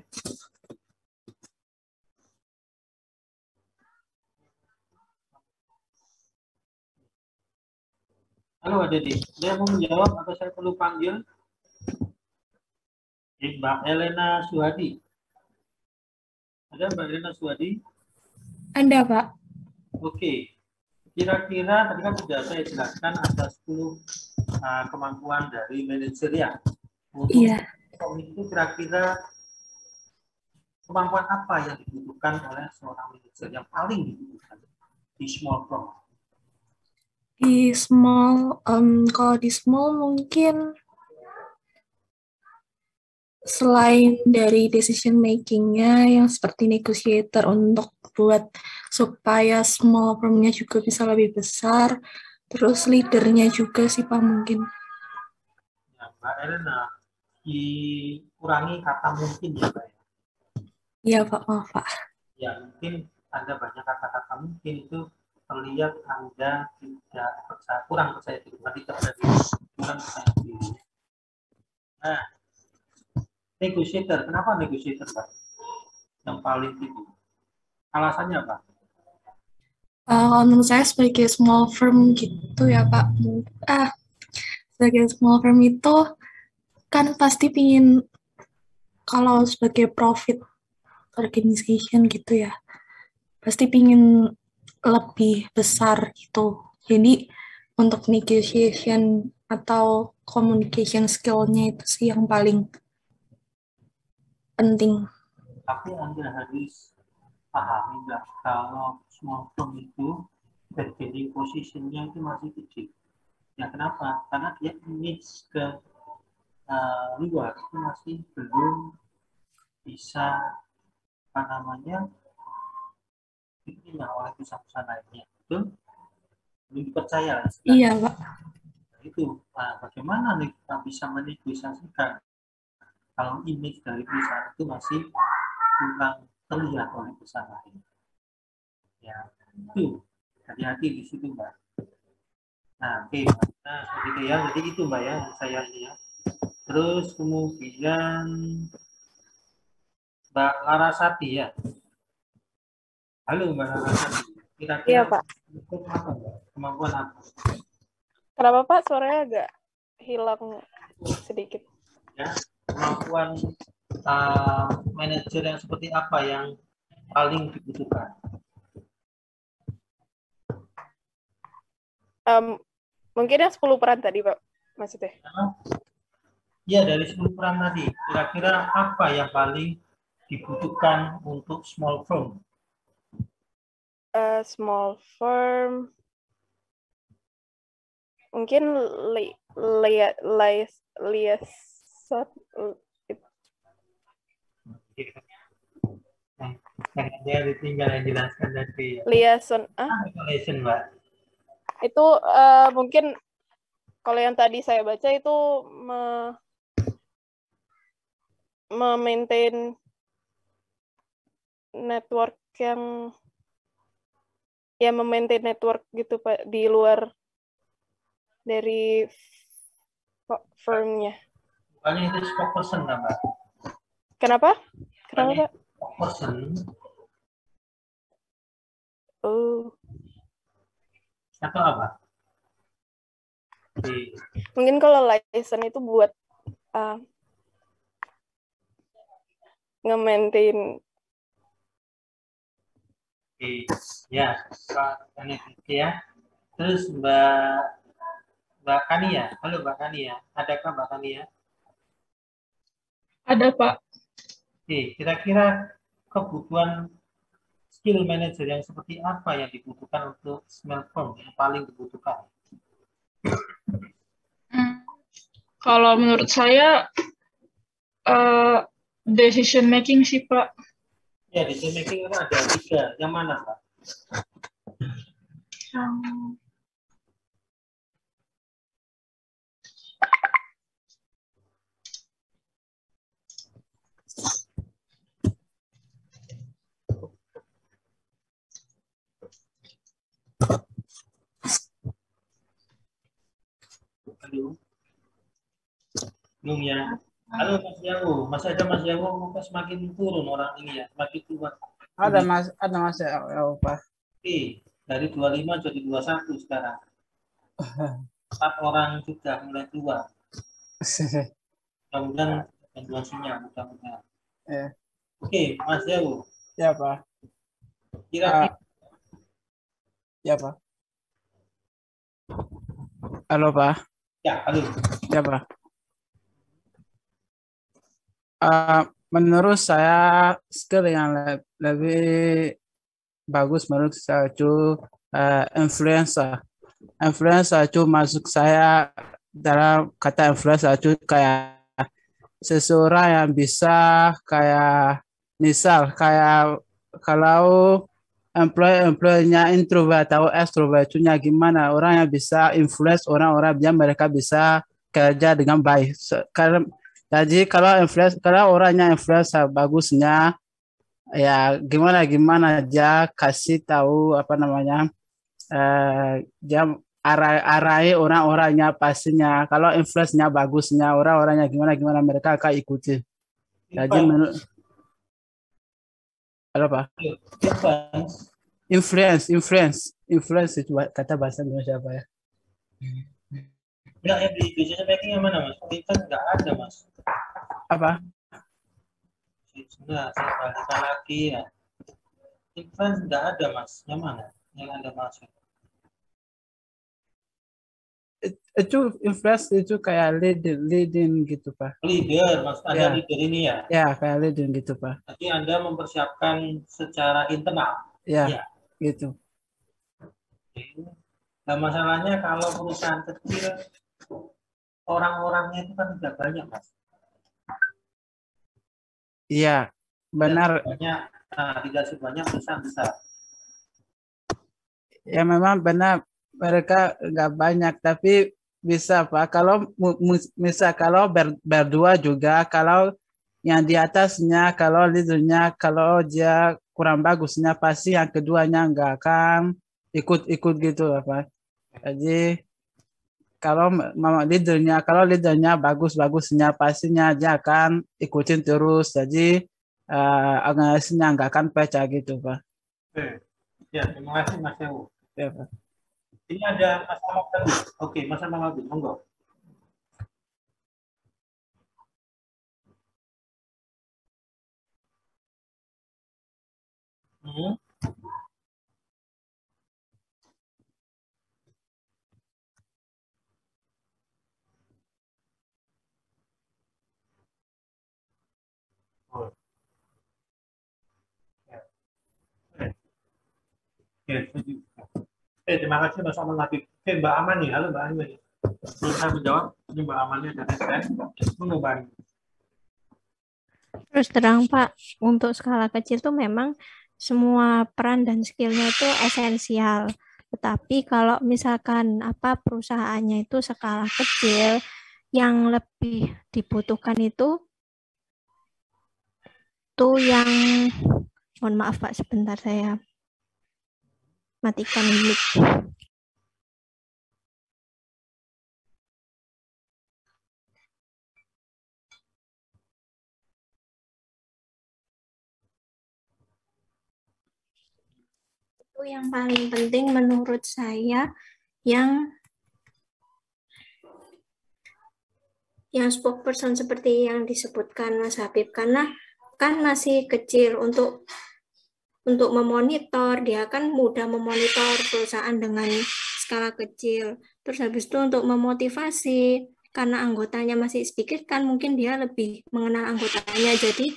Halo adik. Ada yang mau menjawab atau saya perlu panggil? Mbak Elena Suhadi. Ada Mbak Elena Suhadi? Ada, Pak. Oke. Kira-kira tadi kan sudah saya jelaskan ada 10 kemampuan dari manajer ya. Untuk Iya. itu kira-kira kemampuan apa yang dibutuhkan oleh seorang manajer yang paling dibutuhkan di small firm? Kalau di small mungkin selain dari decision making-nya yang seperti negotiator untuk buat supaya small firm-nya juga bisa lebih besar, terus leader-nya juga sih Pak mungkin. Ya, Mbak Elena, dikurangi kata mungkin ya Mbak ya? Iya Pak, maaf Pak. Ya mungkin ada banyak kata-kata mungkin itu terlihat Anda tidak percaya, kurang percaya diri, tidak ada kurang percaya diri. Nah, negotiator, kenapa negotiator Pak? Yang paling tinggi. Alasannya apa? Kalau menurut saya sebagai small firm gitu ya Pak, sebagai small firm itu kan pasti pingin kalau sebagai profit organization gitu ya, pasti pingin lebih besar gitu. Jadi untuk negotiation atau communication skill-nya itu sih yang paling penting. Tapi Anda harus pahami nggak kalau small firm itu bargaining positionnya itu masih kecil. Ya kenapa? Karena dia image ke luar itu masih belum bisa apa namanya diterima oleh perusahaan lainnya. Betul? Belum dipercaya. Iya, Pak. Nah, itu bagaimana nih kita bisa menegosiasikan kalau image dari perusahaan itu masih kurang terlihat oleh perusahaan lain. Ya, itu hati-hati di situ, Mbak. Nah, oke. Nah, seperti itu ya. Jadi itu, Mbak ya, saya ini ya. Terus kemudian Mbak Larasati ya. Halo Mbak Larasati. Kira-kira Iya, Pak. apa, Mbak? Kemampuan apa? Kenapa Pak suaranya agak hilang sedikit? Ya, kemampuan manajer yang seperti apa yang paling dibutuhkan? Mungkin yang 10 peran tadi, Pak, maksudnya. Ya, dari 10 peran tadi, kira-kira apa yang paling dibutuhkan untuk small firm? Small firm, mungkin Dia ditinggal yang jelaskan dari liaison, Mbak. itu mungkin kalau yang tadi saya baca itu memaintain network yang memaintain network gitu Pak di luar dari firmnya. Bukannya itu spokesperson kan, Mbak? Kenapa? Kenapa, Pak? Spokesperson. Oh. Atau apa? Mungkin kalau license itu buat nge-maintain. Ya, ya. Terus Mbak Kania, halo Mbak Kania, adakah Mbak Kania? Ada Pak. Kira-kira kebutuhan skill manager yang seperti apa yang dibutuhkan untuk small firm yang paling dibutuhkan? Kalau menurut saya decision making sih Pak. Ya, decision making itu ada 3. Yang mana Pak? Halo. Belum ya. Halo Mas Yango, masih ada Mas Yango, kok semakin turun orang ini ya, semakin tua. Ada mas ya, apa? Oke, dari 25 jadi 21 sekarang. 4 orang sudah mulai tua. Mudah-mudahan situasinya, mudah-mudahan. Ya, Oke, Mas Yango, ya Pak. kira-kira Ya Pak. Halo Pak. ya, halo. Ya Pak. Menurut saya skill yang lebih bagus menurut saya itu influencer. Influencer itu masuk saya dalam kata influencer itu kayak seseorang yang bisa kayak misal kayak kalau employee-nya introvert atau extrovert itu gimana orang yang bisa influence orang-orang biar mereka bisa kerja dengan baik. Jadi kalau orangnya influencer bagusnya ya gimana dia kasih tahu apa namanya dia arahi orang-orangnya pastinya kalau influence-nya bagusnya orang-orangnya gimana mereka akan ikuti. Jadi menurut apa? Influence itu kata bahasa Indonesia apa ya? Bilang ya di decision making yang mana Mas? Kan nggak ada Mas. Apa? Sebentar, saya baca lagi ya. Influence nggak ada Mas. Yang mana? Yang Anda maksud? Itu influence itu kayak leading gitu Pak. Leader, Mas. Anda Ya. leader ini ya? Ya, kayak leading gitu Pak. Jadi Anda mempersiapkan secara internal? Ya, gitu. Nah, masalahnya kalau perusahaan kecil, orang-orangnya itu kan tidak banyak, Mas. Iya, benar. Tidak sebanyak besar-besar. Ya memang benar mereka nggak banyak, tapi bisa Pak. Kalau misal kalau berdua juga, kalau yang di atasnya, kalau leadernya, kalau dia kurang bagusnya, pasti yang keduanya nggak akan ikut-ikut gitu Pak. Jadi kalau leadernya bagus-bagusnya, pastinya dia akan ikutin terus. Jadi organisasinya nggak akan pecah gitu Pak. Ya, terima kasih Mas Ewo. Ya, Pak. Ini ada Mas Ahmad tadi. Oke, Mas Ahmad, monggo. Terima kasih Mas Ahmad Latif. Mbak Amani, halo Mbak Amani. Belum saya menjawab, ini Mbak Amani ada tes. Mbak. Terus terang Pak, untuk skala kecil tuh memang semua peran dan skillnya itu esensial. Tetapi kalau misalkan perusahaannya itu skala kecil, yang lebih dibutuhkan itu yang mohon maaf Pak, sebentar saya matikan mic. Itu yang paling penting menurut saya yang spokesperson seperti yang disebutkan Mas Habib, karena kan masih kecil untuk memonitor, dia kan mudah memonitor perusahaan dengan skala kecil. Terus habis itu untuk memotivasi, karena anggotanya masih sedikit kan mungkin dia lebih mengenal anggotanya, jadi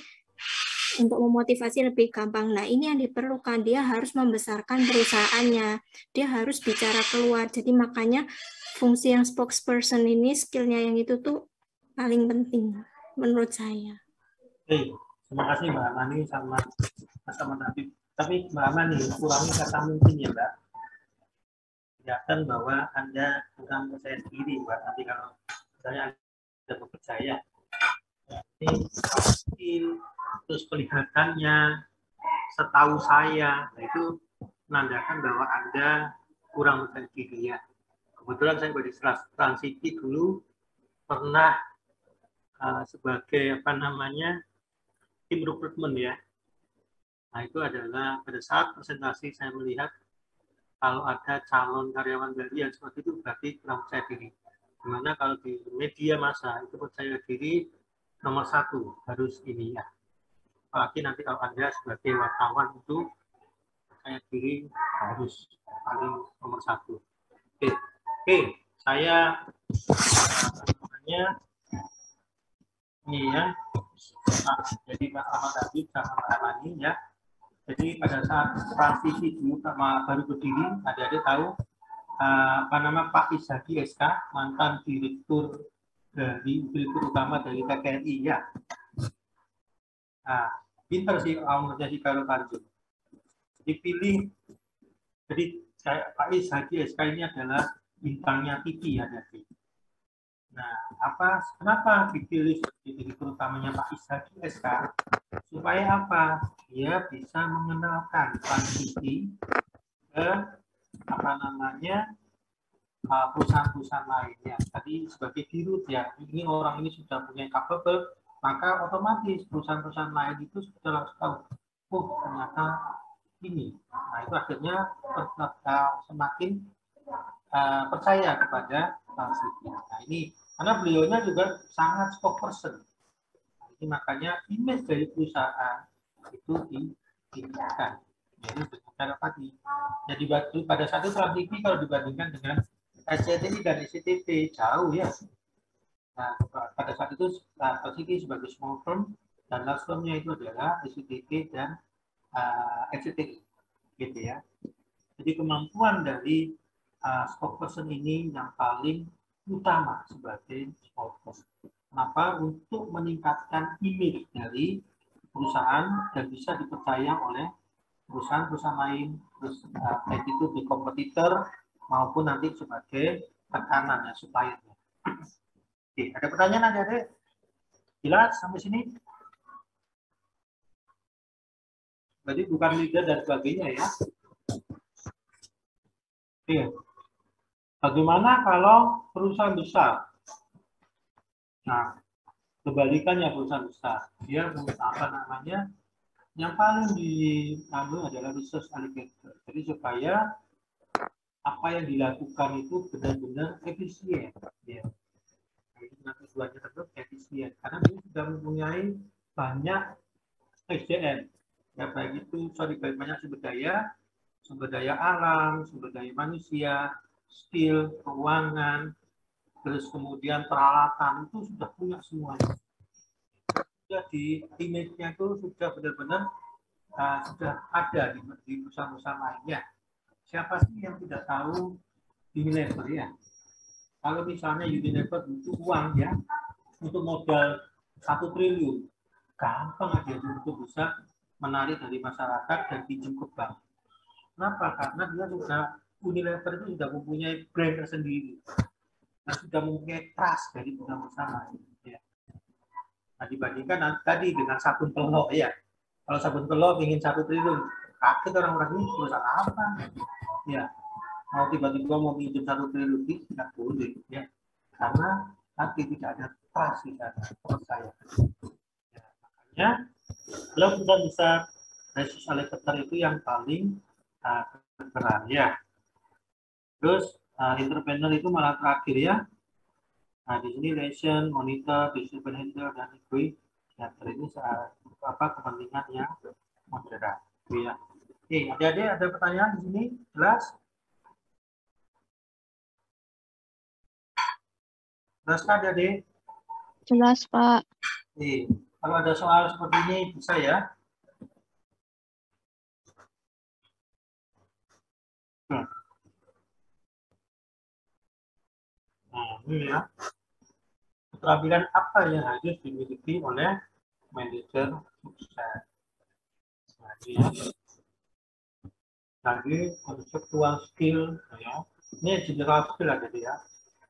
untuk memotivasi lebih gampang. Nah, ini yang diperlukan, dia harus membesarkan perusahaannya, dia harus bicara keluar. Jadi makanya fungsi yang spokesperson ini, skillnya yang itu tuh paling penting menurut saya. Terima kasih Mbak Amani sama Habib. Tapi Mbak Amani kurangi kata mungkin ya Mbak. Kelihatan bahwa Anda bukan percaya diri Mbak. Nanti kalau misalnya Anda percaya, terus kelihatannya setahu saya, nah itu menandakan bahwa Anda kurang percaya diri ya. Kebetulan saya bagi transisi dulu pernah sebagai apa namanya tim rekrutmen ya. Nah itu adalah pada saat presentasi saya melihat kalau ada calon karyawan baru yang seperti itu berarti kurang percaya diri. Dimana kalau di media massa itu percaya diri nomor 1 harus ini ya. Apalagi nanti kalau Anda sebagai wartawan itu percaya diri harus paling nomor 1. Oke, saya namanya ini ya. Nah, jadi sama tadi sama ini ya. Jadi pada saat transisi dulu baru berdiri, adik-adik tahu apa nama Pak Ishaki SK, mantan direktur utama dari TKRI ya. Nah, pinter sih awalnya si Karol Tanjung. Dipilih, jadi Pak Ishaki SK ini adalah bintangnya TV ya dari. Nah, kenapa dipilih sebagai direktur utamanya Pak Ishaki SK? Supaya apa? Dia bisa mengenalkan transisi ke apa namanya perusahaan-perusahaan lainnya. Tadi sebagai dirut ya, ini orang ini sudah punya capable, maka otomatis perusahaan-perusahaan lain itu sudah langsung tahu, oh ternyata ini. Nah itu akhirnya semakin percaya kepada transisi. Nah ini karena beliaunya juga sangat spokesperson. Jadi makanya image dari perusahaan itu ditingkatkan. Jadi dengan cara tadi. Jadi pada saat itu transisi kalau dibandingkan dengan SCTI dan SCTP jauh ya. Nah pada saat itu transisi sebagai small firm dan large firmnya itu adalah SCTP dan SCTI, gitu ya. Jadi kemampuan dari spokesperson ini yang paling utama sebagai small firm. Kenapa? Untuk meningkatkan image dari perusahaan dan bisa dipercaya oleh perusahaan-perusahaan lain, terus baik itu di kompetitor maupun nanti sebagai tekanan ya, suppliernya. Oke, ada pertanyaan adik-adik? Jelas sampai sini? Berarti bukan leader dan sebagainya ya. Oke. Bagaimana kalau perusahaan besar? Nah, kebalikannya perusahaan besar, dia apa namanya? Yang paling diambil adalah resource allocator. Jadi supaya apa yang dilakukan itu benar-benar efisien. Ya. Nah, tujuannya tetap efisien. Karena dia sudah mempunyai banyak SDM. Ya, baik itu banyak sumber daya alam, sumber daya manusia, skill, keuangan, terus kemudian peralatan itu sudah punya semuanya. Jadi image-nya itu sudah benar-benar sudah ada di perusahaan-perusahaan lainnya. Siapa sih yang tidak tahu Unilever ya? Kalau misalnya Unilever butuh uang ya untuk modal 1 triliun, gampang aja untuk bisa menarik dari masyarakat dan pinjam ke bank. Kenapa? Karena dia Unilever itu sudah mempunyai brand tersendiri. Nah, sudah mempunyai trust dari perusahaan lain. Ya. Nah, dibandingkan tadi dengan sabun telur ya. Kalau sabun telur ingin 1 triliun, kaget orang-orang ini perusahaan apa? Ya, mau tiba-tiba mau pinjam 1 triliun tidak boleh ya. Karena nanti tidak ada trust di sana, percaya. Ya, makanya kalau perusahaan besar, resource allocator itu yang paling berperan ya. Terus entrepreneur itu malah terakhir ya. Nah di sini relation, monitor, distribution handler dan equity ini kepentingan yang moderat. Ya. Oke, adik-adik ada pertanyaan di sini? Jelas? Jelas kan adik-adik? Jelas, Pak. Oke. Kalau ada soal seperti ini bisa ya. Nah, ini ya. Keterampilan apa yang harus dimiliki oleh manajer sukses? Nah, ini lagi konseptual skill, ya. Ini general skill aja ya.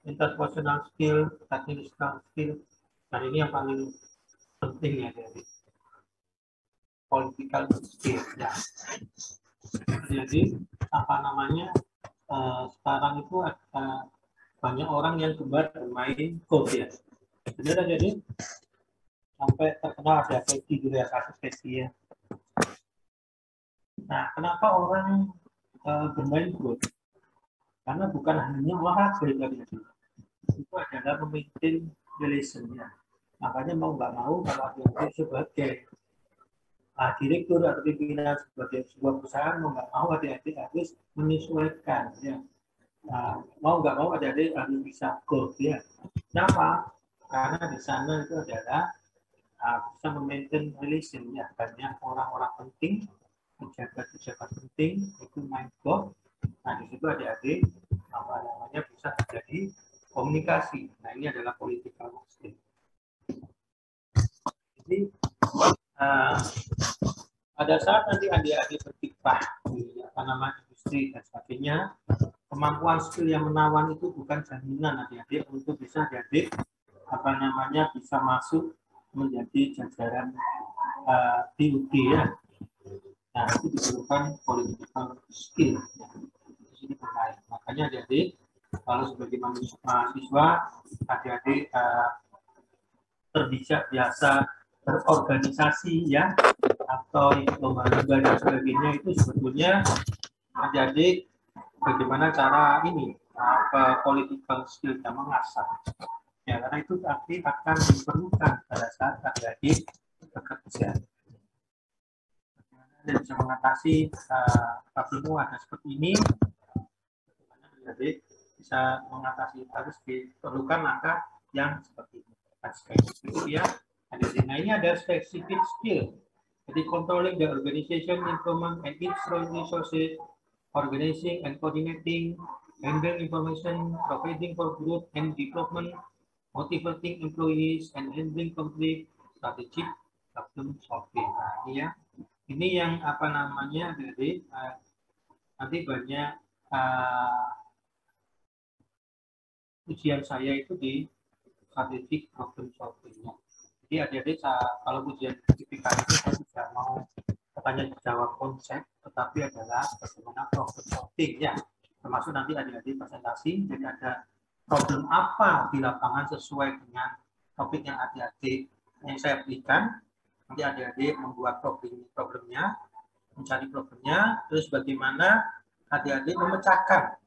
Interpersonal skill, technical skill, dan ini yang paling penting ya dari political skill ya. Jadi apa namanya sekarang itu banyak orang yang gemar bermain golf ya. Benar jadi sampai terkenal ada Peggy gitu ya, kasus Peggy ya. Nah, kenapa orang bermain golf? Karena bukan hanya olahraga tadi, itu adalah memaintain relation-nya. Makanya mau nggak mau kalau adik-adik sebagai direktur atau pimpinan sebagai sebuah perusahaan mau nggak mau adik-adik harus menyesuaikan ya. Mau nggak mau adik-adik harus bisa golf ya. Kenapa? Karena di sana itu adalah bisa memaintain relation ya, banyak orang-orang penting, pejabat-pejabat penting itu main golf. Nah di situ adik-adik apa namanya bisa terjadi komunikasi. Nah ini adalah political skill. Jadi pada saat nanti adik-adik berkiprah di industri dan sebagainya, kemampuan skill yang menawan itu bukan jaminan adik-adik untuk bisa jadi bisa masuk menjadi jajaran BUD ya. Nah itu diperlukan political skill. Ya. Di sini bermain. Makanya adik-adik kalau sebagai mahasiswa adik-adik terbiasa berorganisasi ya, atau ikut lomba-lomba dan sebagainya, itu sebetulnya adik-adik bagaimana cara ini political skill yang mengasah ya, karena itu nanti akan diperlukan pada saat adik-adik bekerja. Bagaimana bisa mengatasi problem ada seperti ini, bagaimana adik-adik bisa mengatasi, harus diperlukan langkah yang seperti ini. Itu ya. Nah ini ada specific skill. Jadi controlling the organization, implement and its resources, organizing and coordinating, handling information, providing for growth and development, motivating employees, and handling conflict, strategic problem solving. Nah ini ya, ini yang apa namanya dari nanti banyak ujian saya itu di strategic problem solving-nya. Jadi adik-adik kalau ujian sertifikat itu saya tidak mau katanya jawab konsep, tetapi adalah bagaimana problem solving ya. Termasuk nanti adik-adik presentasi, jadi ada problem apa di lapangan sesuai dengan topik yang adik-adik yang saya berikan. Nanti adik-adik membuat problemnya, mencari problemnya, terus bagaimana adik-adik memecahkan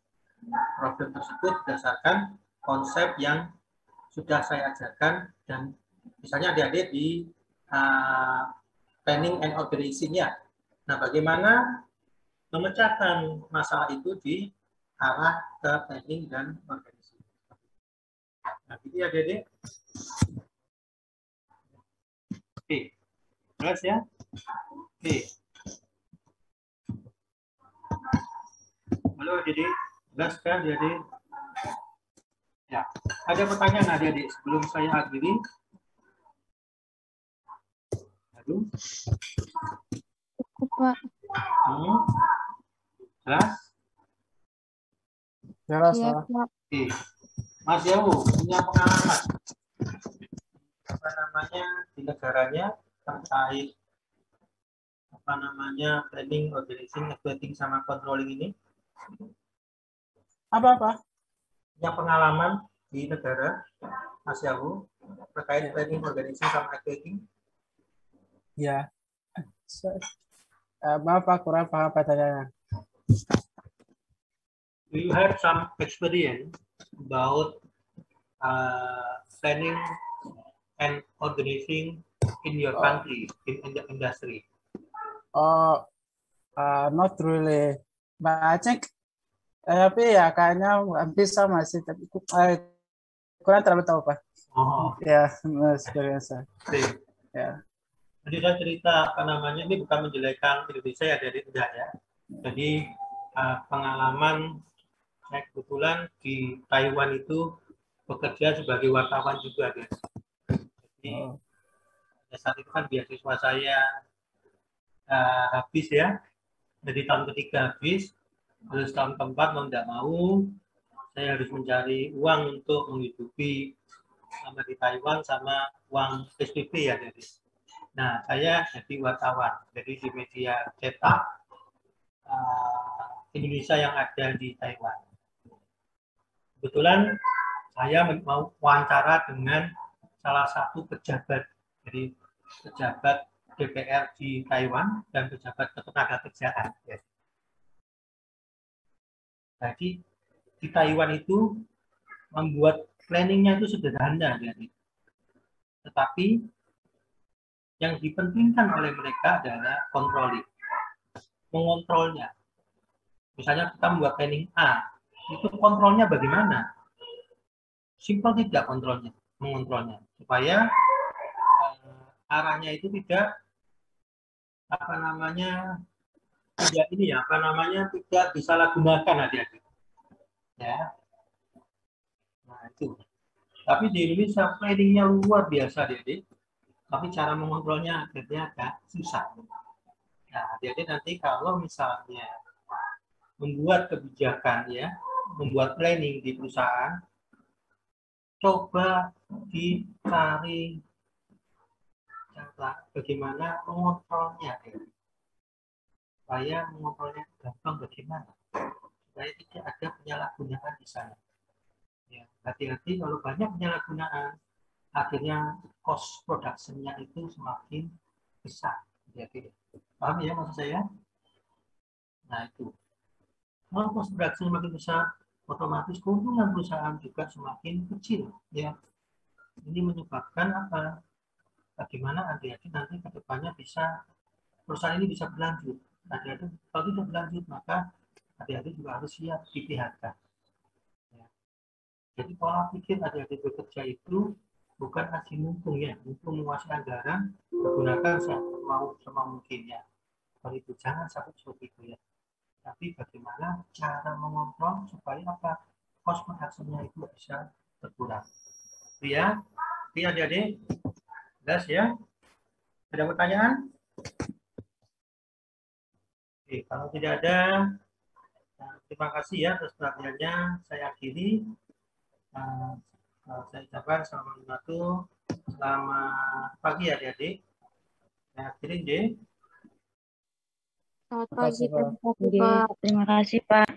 problem tersebut berdasarkan konsep yang sudah saya ajarkan. Dan misalnya adik-adik di planning and organizing ya. Nah, bagaimana memecahkan masalah itu di arah ke planning dan organizing. Nah, ini adik-adik. Oke. Jelas ya? Oke. Halo adik-adik. Jelas kan adik-adik? Ya. Ada pertanyaan adik-adik sebelum saya akhiri? Cukup, Pak. Jelas? Jelas, Iya, Pak. Pak. Oke. Mas Yawu punya pengalaman di negaranya terkait planning, organizing, budgeting sama controlling ini? Apa? Punya pengalaman di negara Mas Yawu terkait planning, organizing sama budgeting? Ya. Maaf Pak, kurang paham pertanyaannya. Do you have some experience about planning and organizing in your country, in the industry? Not really. But I think, tapi ya kayaknya hampir sama sih, tapi kurang terlalu tahu Pak. Ya, experience. Ya. Jadi saya cerita ini bukan menjelekkan Indonesia ya, dari tidak ya. Jadi pengalaman saya kebetulan di Taiwan itu bekerja sebagai wartawan juga guys. Jadi saat itu kan beasiswa saya habis ya. Jadi tahun ketiga habis, terus tahun keempat mau tidak mau saya harus mencari uang untuk menghidupi sama di Taiwan sama uang SPP ya jadi. Nah, saya jadi wartawan, jadi di media cetak Indonesia yang ada di Taiwan. Kebetulan saya mau wawancara dengan salah satu pejabat, jadi pejabat DPR di Taiwan dan pejabat ketenagakerjaan. Jadi di Taiwan itu membuat planningnya itu sederhana, tetapi yang dipentingkan oleh mereka adalah controlling, mengontrolnya. Misalnya kita membuat planning A, itu kontrolnya bagaimana? Simpel tidak kontrolnya, mengontrolnya, supaya arahnya itu tidak tidak disalahgunakan adik-adik. Ya. Nah, itu. Tapi di Indonesia planningnya luar biasa, adik-adik. Tapi cara mengontrolnya akhirnya agak susah. Nah, jadi nanti kalau misalnya membuat kebijakan, ya, membuat planning di perusahaan, coba dicari cara bagaimana mengontrolnya, supaya mengontrolnya gampang bagaimana, supaya tidak ada penyalahgunaan di sana. Ya, hati-hati kalau banyak penyalahgunaan, akhirnya cost production-nya itu semakin besar. Jadi, paham ya maksud saya? Nah itu, kalau cost production semakin besar, otomatis keuntungan perusahaan juga semakin kecil. Ya, ini menyebabkan apa? Bagaimana adik-adik nanti ke depannya bisa perusahaan ini bisa berlanjut. Adik-adik kalau tidak berlanjut, maka adik-adik juga harus siap di PHK. Ya. Jadi pola pikir adik-adik bekerja itu bukan aji mumpung, ya, mumpung menguasai anggaran, gunakan semau mungkinnya. Kalau itu jangan sampai seperti itu, ya. Tapi bagaimana cara mengontrol supaya apa? Cost production-nya itu bisa berkurang. Ya, adik-adik, jelas ya? Ada pertanyaan? Oke, kalau tidak ada, terima kasih ya atas perhatiannya. Saya akhiri. Saya ucapkan selamat pagi adik-adik. Saya akhiri, J. Selamat pagi, Pak. Terima kasih, Pak.